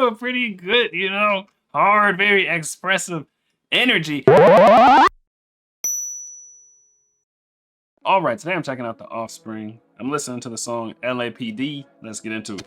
a pretty good, hard, very expressive energy. All right, today I'm checking out the Offspring. I'm listening to the song L.A.P.D. Let's get into it.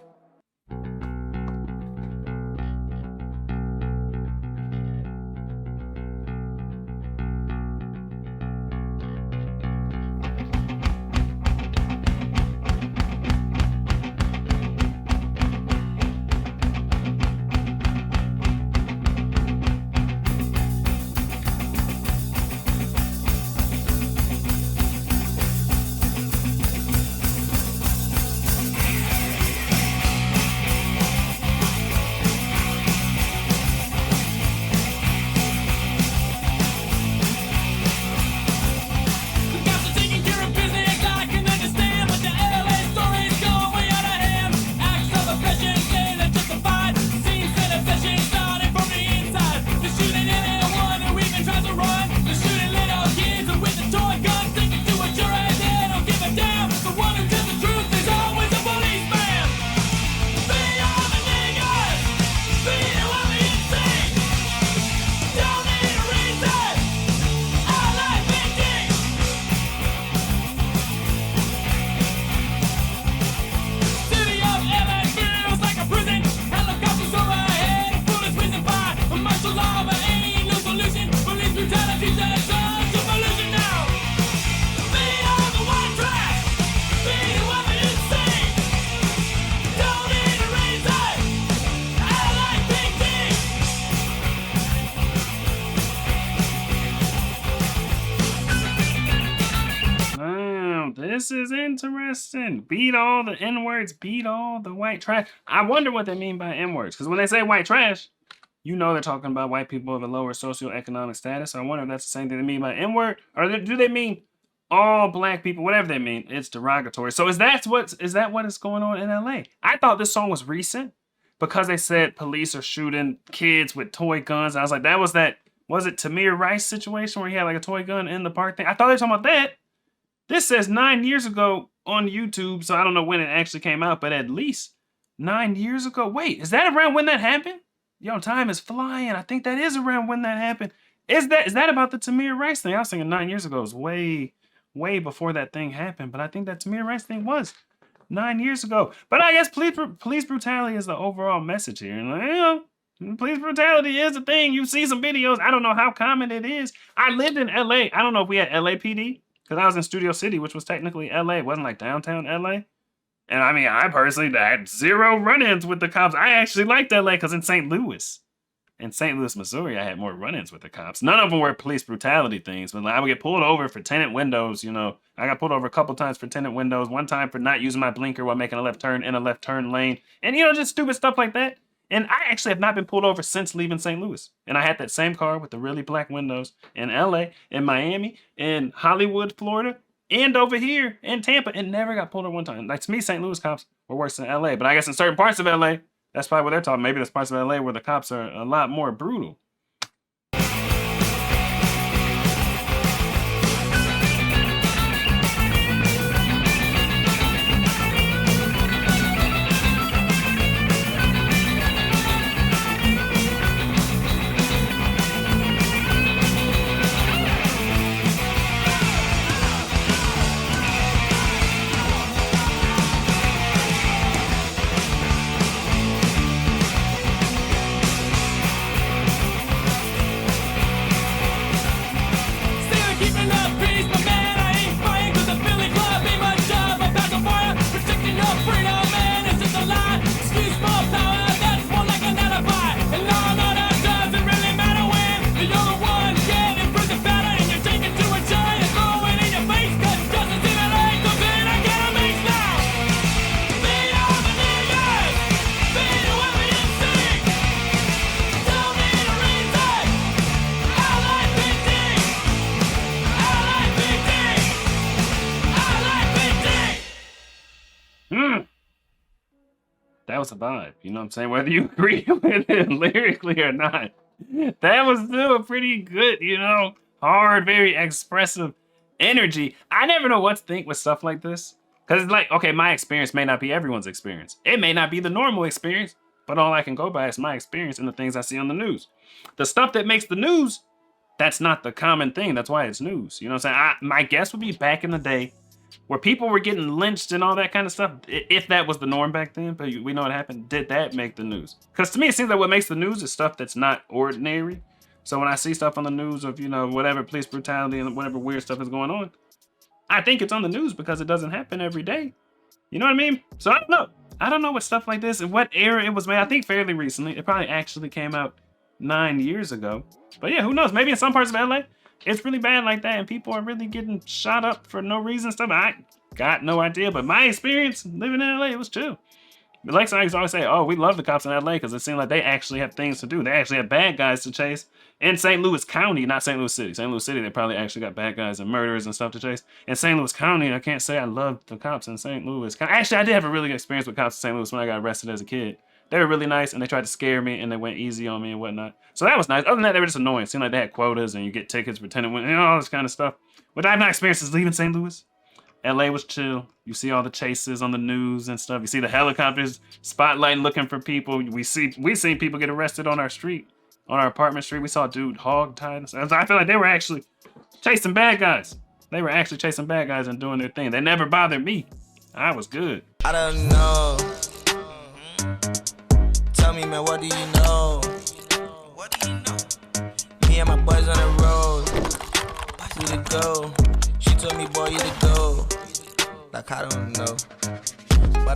This is interesting. Beat all the N-words, beat all the white trash. I wonder what they mean by N-words, because when they say white trash, they're talking about white people of a lower socioeconomic status. I wonder if that's the same thing they mean by N-word, or do they mean all black people? Whatever they mean, it's derogatory. So is that what is going on in LA? I thought this song was recent because they said police are shooting kids with toy guns. I was like, was it Tamir Rice situation where he had like a toy gun in the park thing? I thought they were talking about that. This says 9 years ago on YouTube, so I don't know when it actually came out, but at least 9 years ago. Wait, is that around when that happened? Yo, time is flying. I think that is around when that happened. Is that about the Tamir Rice thing? I was thinking 9 years ago was way before that thing happened, but I think that Tamir Rice thing was 9 years ago. But I guess police brutality is the overall message here. And police brutality is a thing. You see some videos. I don't know how common it is. I lived in LA. I don't know if we had L.A.P.D. because I was in Studio City, which was technically LA. It wasn't like downtown LA. And I mean, I personally had zero run-ins with the cops. I actually liked LA because in St. Louis, Missouri, I had more run-ins with the cops. None of them were police brutality things, but like, I would get pulled over for tinted windows. I got pulled over a couple times for tinted windows. One time for not using my blinker while making a left turn in a left turn lane. And just stupid stuff like that. And I actually have not been pulled over since leaving St. Louis. And I had that same car with the really black windows in LA, in Miami, in Hollywood, Florida, and over here in Tampa, and never got pulled over one time. Like, to me, St. Louis cops were worse than LA. But I guess in certain parts of LA, that's probably what they're talking. Maybe there's parts of LA where the cops are a lot more brutal. That was a vibe, you know what I'm saying? Whether you agree with it lyrically or not, that was still a pretty good, hard, very expressive energy. I never know what to think with stuff like this. Because it's like, okay, my experience may not be everyone's experience. It may not be the normal experience But all I can go by is my experience and the things I see on the news. The stuff that makes the news, that's not the common thing. That's why it's news. You know what I'm saying? My guess would be back in the day where people were getting lynched and all that kind of stuff, if that was the norm back then, but we know what happened. Did that make the news? Because to me, it seems like what makes the news is stuff that's not ordinary. So when I see stuff on the news of, you know, whatever police brutality and whatever weird stuff is going on, I think it's on the news because it doesn't happen every day. You know what I mean? So I don't know. I don't know what stuff like this and what era it was made. I think fairly recently. It probably actually came out 9 years ago. But yeah, who knows? Maybe in some parts of LA, it's really bad like that and people are really getting shot up for no reason stuff. I got no idea, but my experience living in LA, it was chill. Like I always say, oh, we love the cops in LA because it seemed like they actually have things to do. They actually have bad guys to chase in St. Louis County, not St. Louis City. St. Louis City, they probably actually got bad guys and murderers and stuff to chase. In St. Louis County, I can't say I loved the cops in St. Louis County. Actually, I did have a really good experience with cops in St. Louis when I got arrested as a kid. They were really nice and they tried to scare me and they went easy on me and whatnot. So that was nice. Other than that, they were just annoying. It seemed like they had quotas and you get tickets for tenant, and all this kind of stuff. But I've not experienced since leaving St. Louis. LA was chill. You see all the chases on the news and stuff. You see the helicopters spotlighting looking for people. We seen people get arrested on our street, on our apartment street. We saw a dude hog tied. I feel like they were actually chasing bad guys. They were actually chasing bad guys and doing their thing. They never bothered me. I was good. I don't know. Tell me, man, what do you know? What do you know? Me and my boys on the road. Who to go? She told me, boy, you to go. Like, I don't know.